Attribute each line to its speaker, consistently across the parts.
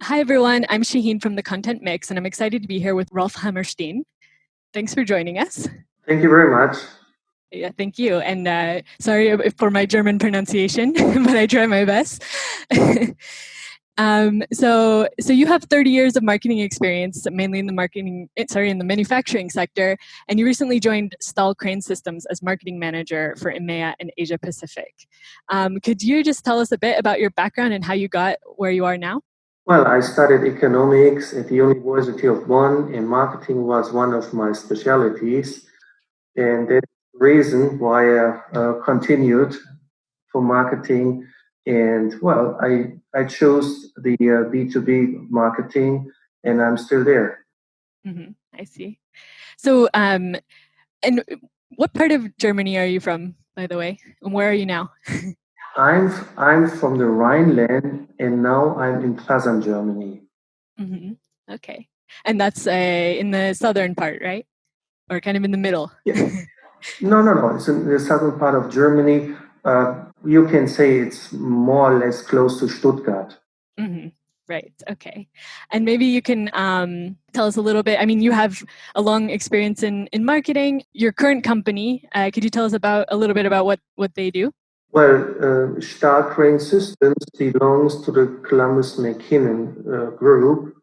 Speaker 1: Hi, everyone. I'm Shaheen from the Content Mix, and I'm excited to be here with Rolf Hammerstein. Thanks for joining us.
Speaker 2: Thank you very much.
Speaker 1: Yeah, thank you. And sorry for my German pronunciation, but I try my best. So you have 30 years of marketing experience, mainly in the manufacturing sector, and you recently joined STAHL CraneSystems as marketing manager for EMEA and Asia Pacific. Could you just tell us a bit about your background and how you got where you are now?
Speaker 2: Well, I studied economics at the University of Bonn, and marketing was one of my specialties. And that's the reason why I continued for marketing. And well, I chose the B2B marketing, and I'm still there.
Speaker 1: Mm-hmm. I see. So, and what part of Germany are you from, by the way? And where are you now?
Speaker 2: I'm from the Rhineland, and now I'm in Plassern, Germany.
Speaker 1: Mm-hmm. Okay. And that's in the southern part, right? Or kind of in the middle?
Speaker 2: Yeah. No. It's in the southern part of Germany. You can say it's more or less close to Stuttgart.
Speaker 1: Mm-hmm. Right. Okay. And maybe you can tell us a little bit. I mean, you have a long experience in marketing. Your current company, could you tell us a little bit about what they do?
Speaker 2: Well, STAHL CraneSystems belongs to the Columbus McKinnon group,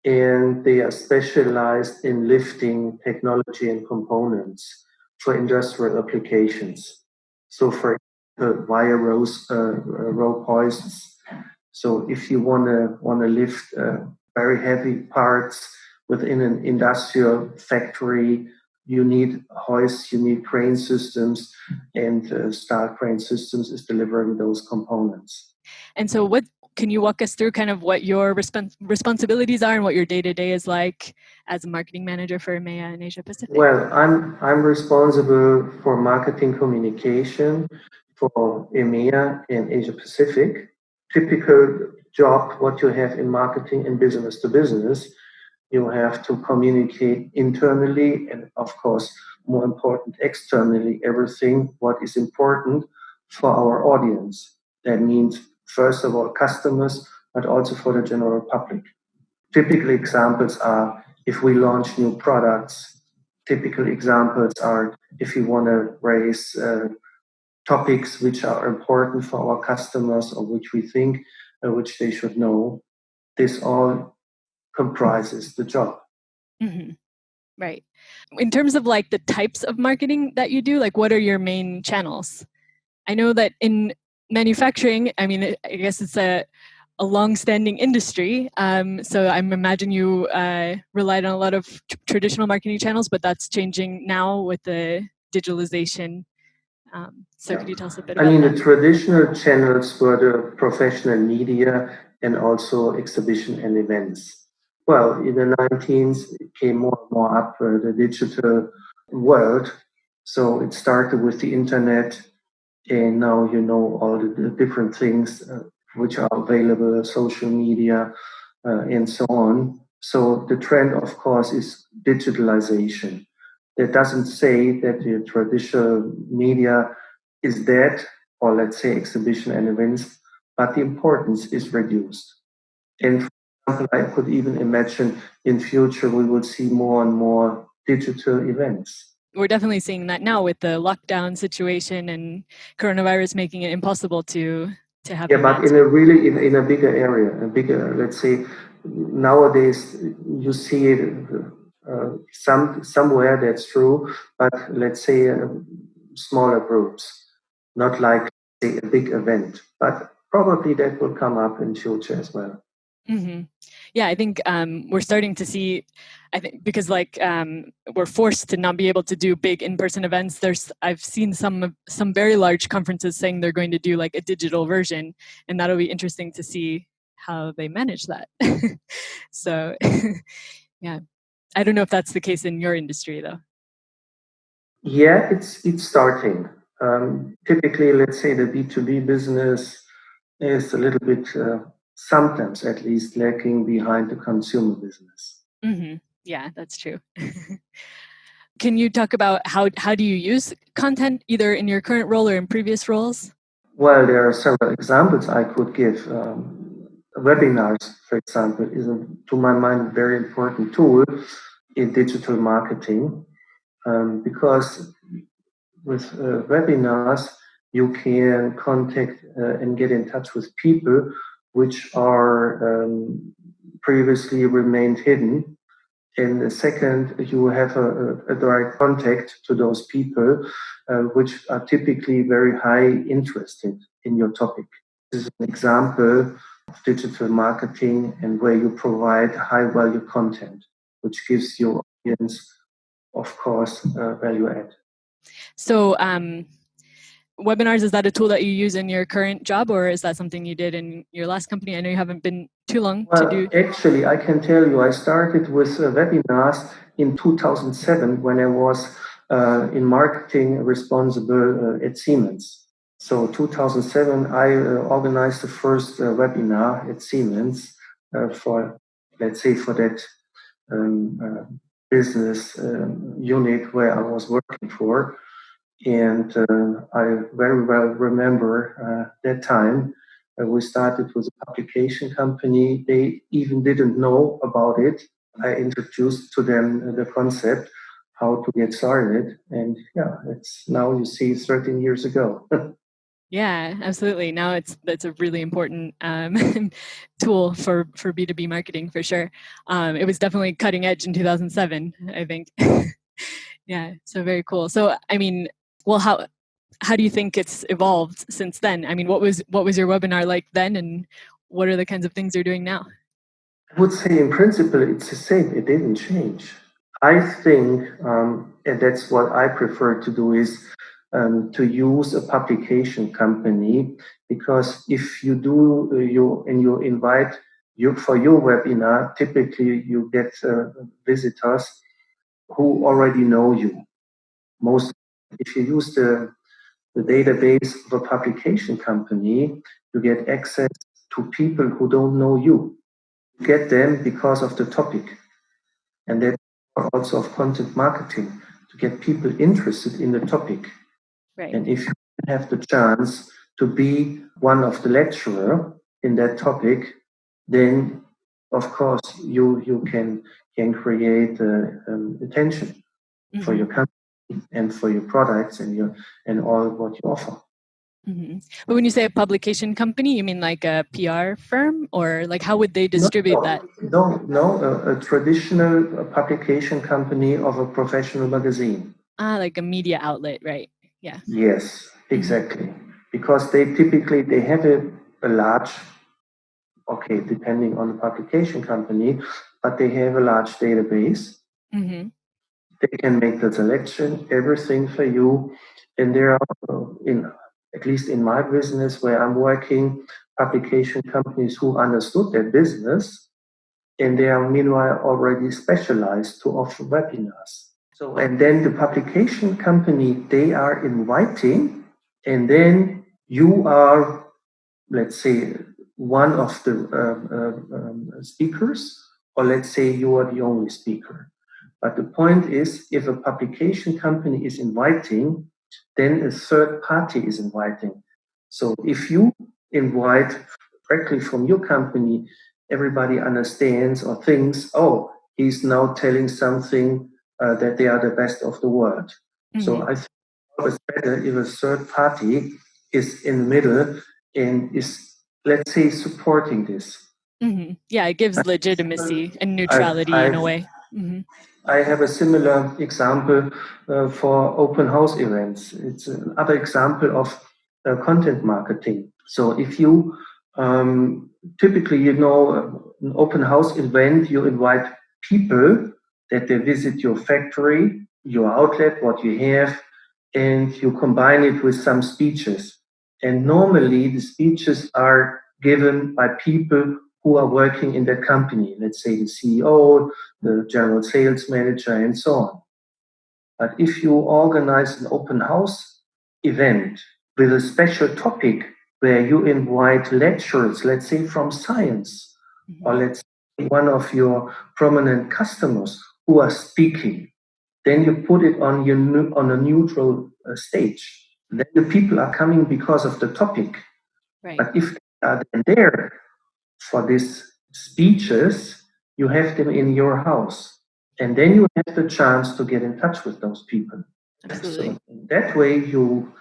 Speaker 2: and they are specialized in lifting technology and components for industrial applications. So, for wire rope hoists. So, if you wanna lift very heavy parts within an industrial factory, you need hoists, you need crane systems, and STAHL CraneSystems is delivering those components.
Speaker 1: And so, can you walk us through kind of what your responsibilities are and what your day-to-day is like as a marketing manager for EMEA and Asia Pacific?
Speaker 2: Well, I'm responsible for marketing communication for EMEA and Asia Pacific. Typical job what you have in marketing and business to business. You have to communicate internally and, of course, more important, externally, everything what is important for our audience. That means, first of all, customers, but also for the general public. Typical examples are if we launch new products. Typical examples are if you want to raise topics which are important for our customers or which we think which they should know. This all comprises the job.
Speaker 1: Mm-hmm. Right. In terms of like the types of marketing that you do, like what are your main channels? I know that in manufacturing, I mean, I guess it's a long-standing industry. So I'm imagine you relied on a lot of traditional marketing channels, but that's changing now with the digitalization. So could you tell us a bit about that?
Speaker 2: The traditional channels were the professional media and also exhibition and events. Well, in the 19th, it came more and more up the digital world. So it started with the internet, and now you know all the different things which are available, social media, and so on. So the trend, of course, is digitalization. That doesn't say that the traditional media is dead, or let's say exhibition and events, but the importance is reduced. And for example, I could even imagine in future we will see more and more digital events.
Speaker 1: We're definitely seeing that now with the lockdown situation and coronavirus making it impossible to have
Speaker 2: events. But in a bigger area, let's say, nowadays you see it somewhere that's true, but let's say smaller groups, not like say, a big event, but probably that will come up in future as well.
Speaker 1: Mm-hmm. Yeah, I think we're starting to see. I think because we're forced to not be able to do big in-person events. I've seen some very large conferences saying they're going to do like a digital version, and that'll be interesting to see how they manage that. So, yeah, I don't know if that's the case in your industry though.
Speaker 2: Yeah, it's starting. Typically, let's say the B2B business is a little bit, sometimes at least, lacking behind the consumer business.
Speaker 1: Mm-hmm. Yeah, that's true. Can you talk about how do you use content either in your current role or in previous roles?
Speaker 2: Well, there are several examples I could give. Webinars, for example, is, to my mind, a very important tool in digital marketing, because with webinars, you can contact and get in touch with people which are previously remained hidden. And second, you have a direct contact to those people, which are typically very high interested in your topic. This is an example of digital marketing and where you provide high value content, which gives your audience, of course, value add.
Speaker 1: So webinars, is that a tool that you use in your current job, or is that something you did in your last company? I know you haven't been too long to do.
Speaker 2: Actually, I can tell you, I started with webinars in 2007 when I was in marketing responsible at Siemens. So 2007, I organized the first webinar at Siemens for, let's say, for that business unit where I was working for. And I very well remember that time. We started with a publication company. They even didn't know about it. I introduced to them the concept, how to get started. And yeah, it's now you see 13 years ago.
Speaker 1: Yeah, absolutely. Now that's a really important tool for B2B marketing for sure. It was definitely cutting edge in 2007, I think. Yeah, so very cool. So I mean, well, how do you think it's evolved since then? I mean, what was your webinar like then, and what are the kinds of things you're doing now?
Speaker 2: I would say in principle it's the same. It didn't change. I think, and that's what I prefer to do, is to use a publication company, because if you do you invite you for your webinar, typically you get visitors who already know you. Most, if you use the database of a publication company, you get access to people who don't know you. You get them because of the topic. And that's also of content marketing, to get people interested in the topic.
Speaker 1: Right.
Speaker 2: And if you have the chance to be one of the lecturer in that topic, then of course you can create attention for your company and for your products and all what you offer.
Speaker 1: Mm-hmm. But when you say a publication company, you mean like a PR firm, or like how would they distribute that?
Speaker 2: No, a traditional publication company of a professional magazine.
Speaker 1: Like a media outlet, right? Yeah.
Speaker 2: Yes, exactly. Because they typically they have a large, okay, depending on the publication company, but they have a large database.
Speaker 1: Mm-hmm.
Speaker 2: They can make the selection, everything for you. And there are, at least in my business where I'm working, publication companies who understood their business, and they are meanwhile already specialized to offer webinars. So, and then the publication company, they are inviting, and then you are, let's say, one of the speakers, or let's say you are the only speaker. But the point is, if a publication company is inviting, then a third party is inviting. So if you invite directly from your company, everybody understands or thinks, oh, he's now telling something that they are the best of the world. Mm-hmm. So I think it's better if a third party is in the middle and is, let's say, supporting this.
Speaker 1: Mm-hmm. Yeah, it gives legitimacy and neutrality in a way. Mm-hmm.
Speaker 2: I have a similar example for open house events. It's another example of content marketing. So if you typically, an open house event, you invite people that they visit your factory, your outlet, what you have, and you combine it with some speeches. And normally the speeches are given by people who are working in that company, let's say the CEO, the general sales manager, and so on. But if you organize an open house event with a special topic where you invite lecturers, let's say from science, or let's say one of your prominent customers who are speaking, then you put it on a neutral stage. Then the people are coming because of the topic. Right. But if they are there for these speeches, you have them in your house. And then you have the chance to get in touch with those people.
Speaker 1: Absolutely.
Speaker 2: So in that way, you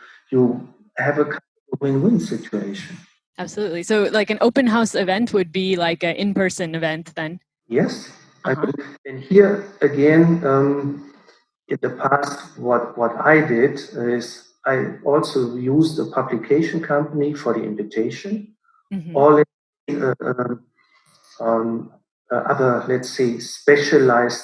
Speaker 2: have a kind of win-win situation.
Speaker 1: Absolutely. So like an open house event would be like an in-person event then?
Speaker 2: Yes. I mean, and here again, in the past, what I did is I also used a publication company for the invitation. All other, let's say, specialized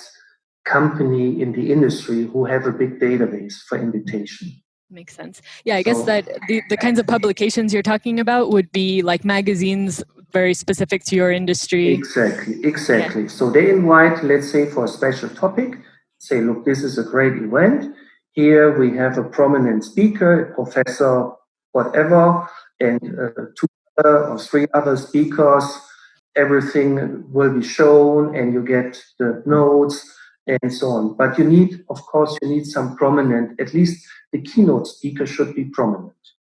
Speaker 2: company in the industry who have a big database for invitation.
Speaker 1: Makes sense. Yeah, I guess that the kinds of publications you're talking about would be like magazines very specific to your industry.
Speaker 2: Exactly. Yeah. So they invite, let's say, for a special topic, say, look, this is a great event. Here we have a prominent speaker, professor, whatever, and two or three other speakers. Everything will be shown and you get the notes and so on. But you need, of course, some prominent, at least the keynote speaker should be prominent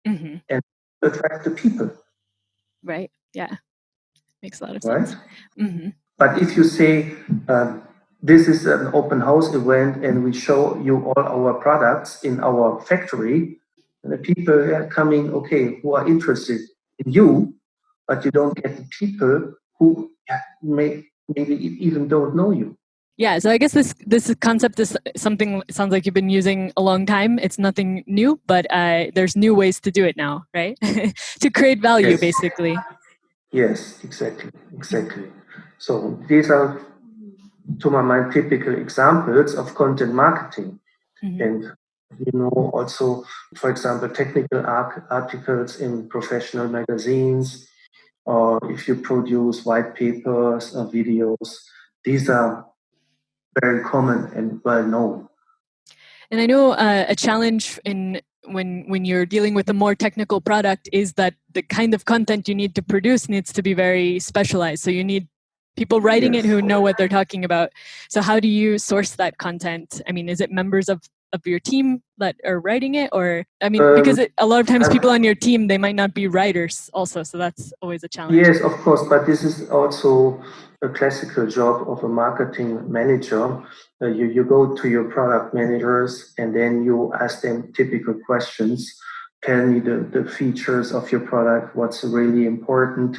Speaker 2: and attract the people.
Speaker 1: Right. Yeah. Makes a lot of sense.
Speaker 2: Right? But if you say, this is an open house event and we show you all our products in our factory, and the people are coming, okay, who are interested in you, but you don't get the people who maybe even don't know you.
Speaker 1: Yeah, so I guess this concept is something, sounds like you've been using a long time. It's nothing new, but there's new ways to do it now, right? To create value, basically.
Speaker 2: Yes, exactly. So these are, to my mind, typical examples of content marketing. And also, for example, technical articles in professional magazines, or if you produce white papers or videos, these are very common and well known.
Speaker 1: And I know a challenge in when you're dealing with a more technical product is that the kind of content you need to produce needs to be very specialized. So you need people writing it who know what they're talking about. So how do you source that content? I mean, is it members of your team that are writing it, or I mean, because a lot of times people on your team, they might not be writers also, so that's always a challenge.
Speaker 2: Yes, of course, but this is also a classical job of a marketing manager. You go to your product managers and then you ask them typical questions. Tell me the features of your product, what's really important,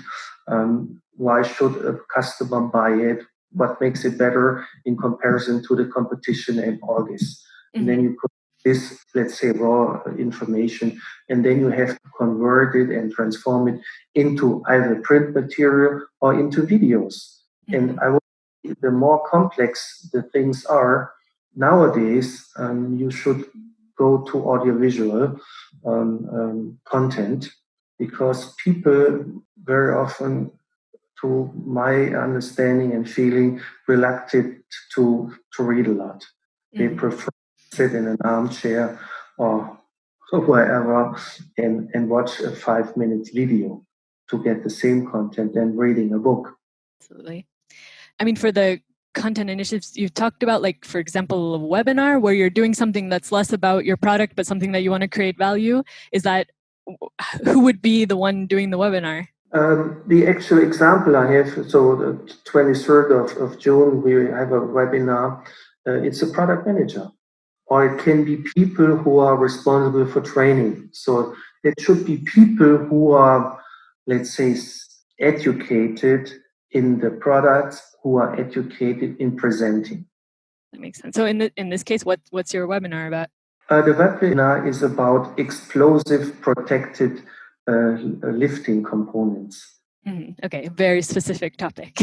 Speaker 2: why should a customer buy it, what makes it better in comparison to the competition, and all this. And then you put this, let's say, raw information, and then you have to convert it and transform it into either print material or into videos. And the more complex the things are nowadays, you should go to audiovisual content, because people very often, to my understanding and feeling, reluctant to read a lot. They prefer to sit in an armchair or wherever and watch a 5-minute video to get the same content than reading a book.
Speaker 1: Absolutely. I mean, for the content initiatives you've talked about, like, for example, a webinar where you're doing something that's less about your product, but something that you want to create value, is that, who would be the one doing the webinar?
Speaker 2: The actual example I have, so the 23rd of June, we have a webinar. It's a product manager, or it can be people who are responsible for training. So it should be people who are, let's say, educated in the products, who are educated in presenting.
Speaker 1: That makes sense. So in this case, what's your webinar about?
Speaker 2: The webinar is about explosive protected lifting components.
Speaker 1: Okay, very specific topic.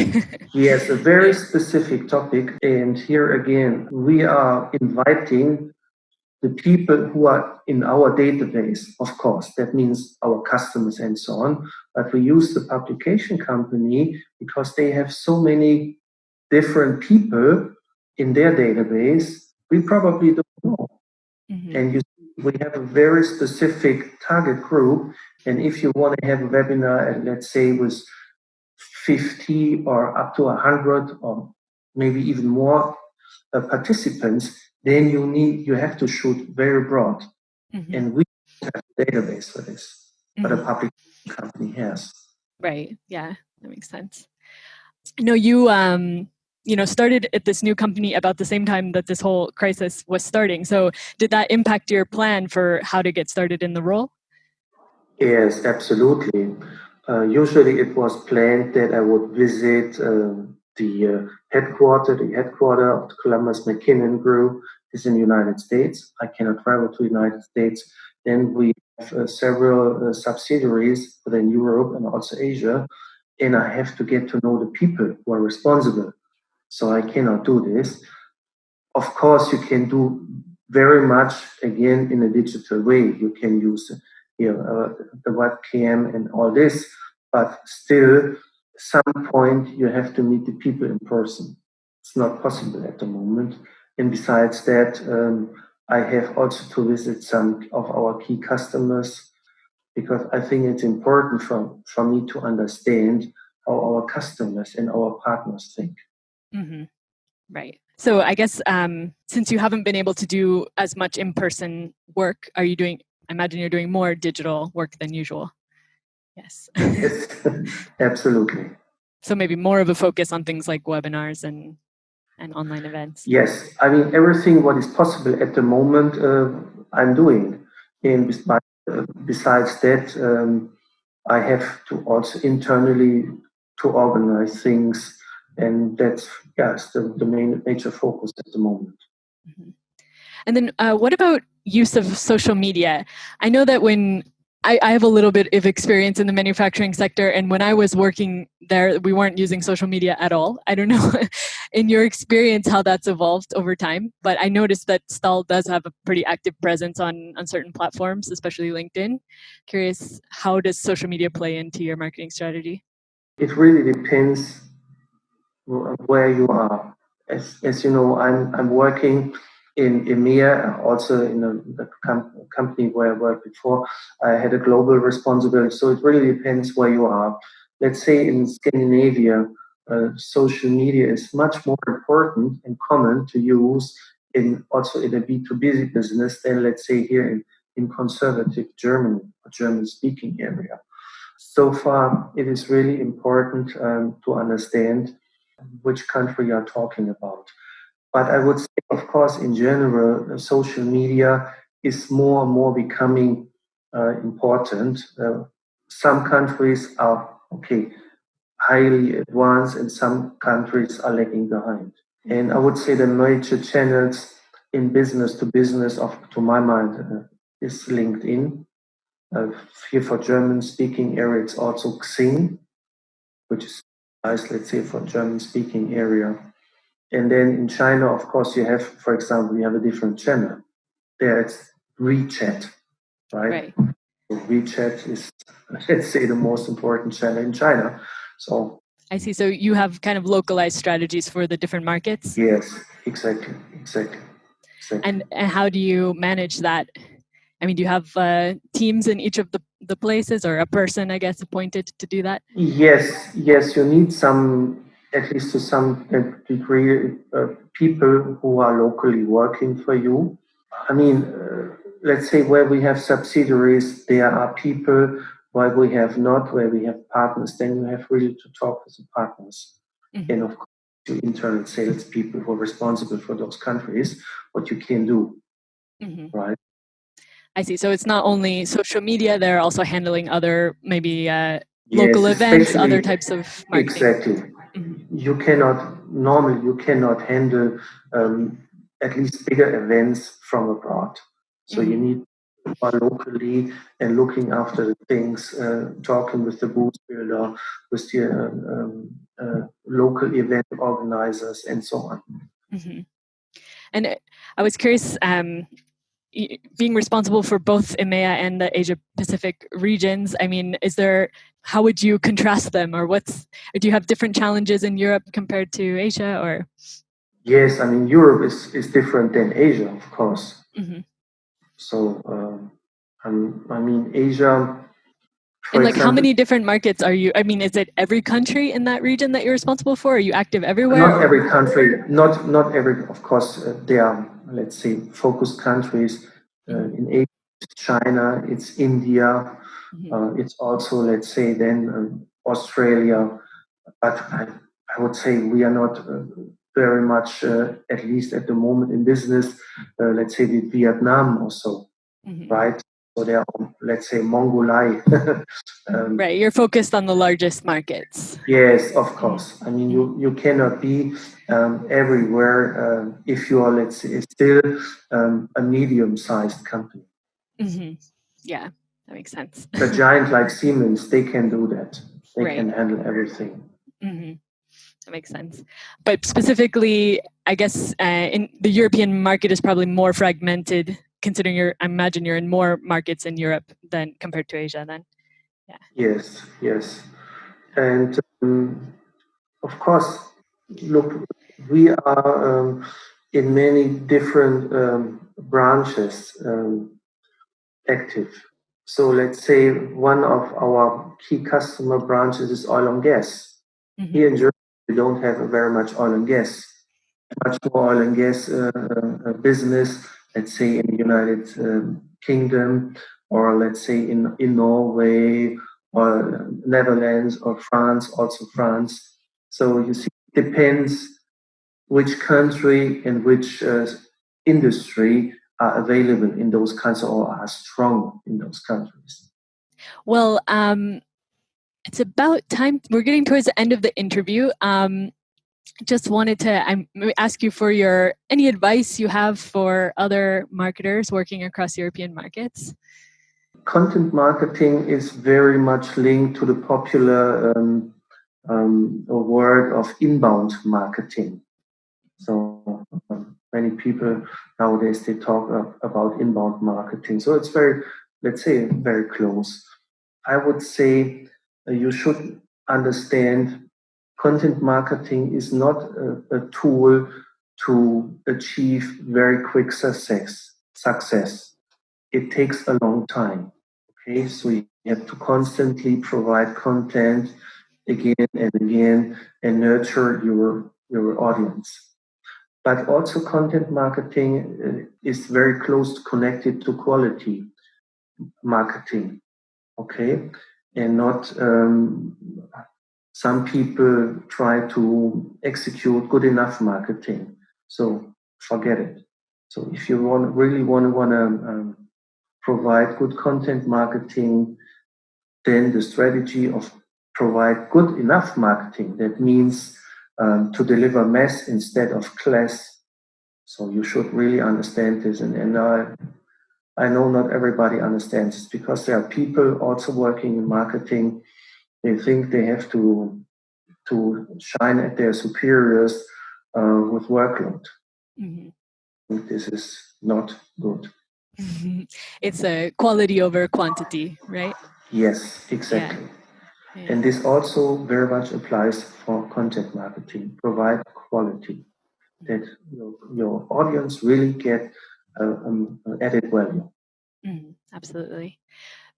Speaker 2: Yes, a very specific topic. And here again, we are inviting the people who are in our database, of course, that means our customers and so on. But we use the publication company because they have so many different people in their database, we probably don't know. And we have a very specific target group. And if you want to have a webinar, let's say with 50 or up to 100 or maybe even more participants, then you have to shoot very broad. And we don't have a database for this, but a public company has.
Speaker 1: Right, yeah. That makes sense. I know you, started at this new company about the same time that this whole crisis was starting. So did that impact your plan for how to get started in the role?
Speaker 2: Yes, absolutely. Usually it was planned that I would visit the headquarter of the Columbus McKinnon Group is in the United States. I cannot travel to the United States. Then we have several subsidiaries within Europe and also Asia, and I have to get to know the people who are responsible. So I cannot do this. Of course, you can do very much again in a digital way. You can use the webcam and all this, but still, some point you have to meet the people in person. It's not possible at the moment. And besides that, I have also to visit some of our key customers because I think it's important for me to understand how our customers and our partners think.
Speaker 1: Mm-hmm. Right. So I guess since you haven't been able to do as much in-person work, I imagine you're doing more digital work than usual. Yes.
Speaker 2: Yes, absolutely.
Speaker 1: So maybe more of a focus on things like webinars and online events.
Speaker 2: Yes, I mean, everything what is possible at the moment, I'm doing. And besides that, I have to also internally to organize things. And that's, yes, the main major focus at the moment.
Speaker 1: Mm-hmm. And then what about use of social media? I know that when I have a little bit of experience in the manufacturing sector, and when I was working there, we weren't using social media at all. I don't know in your experience how that's evolved over time, but I noticed that STAHL does have a pretty active presence on certain platforms, especially LinkedIn. Curious, how does social media play into your marketing strategy?
Speaker 2: It really depends where you are. As you know, I'm working in EMEA, also in the company where I worked before. I had a global responsibility, so it really depends where you are. Let's say in Scandinavia, social media is much more important and common to use also in a B2B business than let's say here in conservative Germany or German-speaking area. So far, it is really important to understand which country you're talking about. But I would say, of course, in general, social media is more and more becoming important. Some countries are, highly advanced and some countries are lagging behind. And I would say the major channels in business to business, to my mind, is LinkedIn. Here for German-speaking area, it's also Xing, which is nice, let's say, for German-speaking area. And then in China, of course, you have, for example, you have a different channel. There it's WeChat, right? So WeChat is, let's say, the most important channel in China. So
Speaker 1: I see. So you have kind of localized strategies for the different markets?
Speaker 2: Yes, exactly.
Speaker 1: And how do you manage that? I mean, do you have teams in each of the places, or a person, I guess, appointed to do that?
Speaker 2: Yes, you need some, at least to some degree, people who are locally working for you. I mean, let's say where we have subsidiaries, there are people. Where we have not, where we have partners, then you have really to talk with the partners. Mm-hmm. And of course, to internal sales people who are responsible for those countries, what you can do, mm-hmm. Right?
Speaker 1: I see. So it's not only social media; they're also handling other maybe local events, other types of marketing.
Speaker 2: Exactly. Mm-hmm. You cannot handle at least bigger events from abroad. So mm-hmm. You need to be locally and looking after the things, talking with the booth builder, with the local event organizers, and so on.
Speaker 1: Mm-hmm. And I was curious, being responsible for both EMEA and the Asia Pacific regions, I mean, how would you contrast them, or do you have different challenges in Europe compared to Asia, or?
Speaker 2: Yes, I mean, Europe is different than Asia, of course. Mm-hmm. So, I mean, Asia.
Speaker 1: And like, how many different markets are you? I mean, is it every country in that region that you're responsible for? Are you active everywhere?
Speaker 2: Not every country. Not every. Of course, there are, let's say, focused countries in Asia. It's China. It's India. Mm-hmm. It's also, let's say, then Australia. but I would say we are not very much, at least at the moment in business, let's say with Vietnam or so, right? So there are, let's say, Mongolai.
Speaker 1: Right, you're focused on the largest markets.
Speaker 2: Yes, of course. I mean, you cannot be everywhere if you are, let's say, still a medium-sized company.
Speaker 1: Yeah, that makes sense.
Speaker 2: A giant like Siemens, they can do that. They
Speaker 1: Right.
Speaker 2: can handle everything.
Speaker 1: That makes sense. But specifically, I guess in the European market is probably more fragmented, considering I imagine you're in more markets in Europe than compared to Asia then. Yeah.
Speaker 2: Yes. And of course, look, we are in many different branches active. So let's say one of our key customer branches is oil and gas. Here in Germany, we don't have very much oil and gas. Much more oil and gas business, let's say in the United Kingdom, or let's say in Norway, or Netherlands, or France, also France. So you see, it depends which country and which industry are available in those countries or are strong in those countries.
Speaker 1: Well, it's about time. We're getting towards the end of the interview. Just wanted to ask you for any advice you have for other marketers working across European markets.
Speaker 2: Content marketing is very much linked to the popular word of inbound marketing. So many people nowadays, they talk about inbound marketing. So it's very, let's say, very close. I would say you should understand content marketing is not a tool to achieve very quick success. It takes a long time. Okay, so you have to constantly provide content again and again and nurture your audience. But also content marketing is very close connected to quality marketing. Okay, and not some people try to execute good enough marketing. So forget it. So if you really want to provide good content marketing, then the strategy of provide good enough marketing, that means to deliver mass instead of class. So you should really understand this. And I know not everybody understands this because there are people also working in marketing. They think they have to shine at their superiors with workload. This is not good.
Speaker 1: It's a quality over quantity, right?
Speaker 2: Yes, exactly. Yeah. And this also very much applies for content marketing. Provide quality that your audience really get added value.
Speaker 1: Absolutely.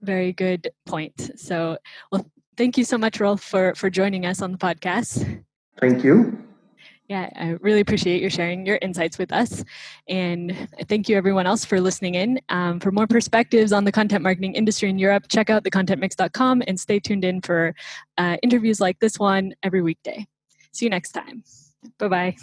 Speaker 1: Very good point. So, well, thank you so much, Rolf, for joining us on the podcast.
Speaker 2: Thank you.
Speaker 1: Yeah, I really appreciate you sharing your insights with us. And thank you, everyone else, for listening in. For more perspectives on the content marketing industry in Europe, check out thecontentmix.com and stay tuned in for interviews like this one every weekday. See you next time. Bye-bye.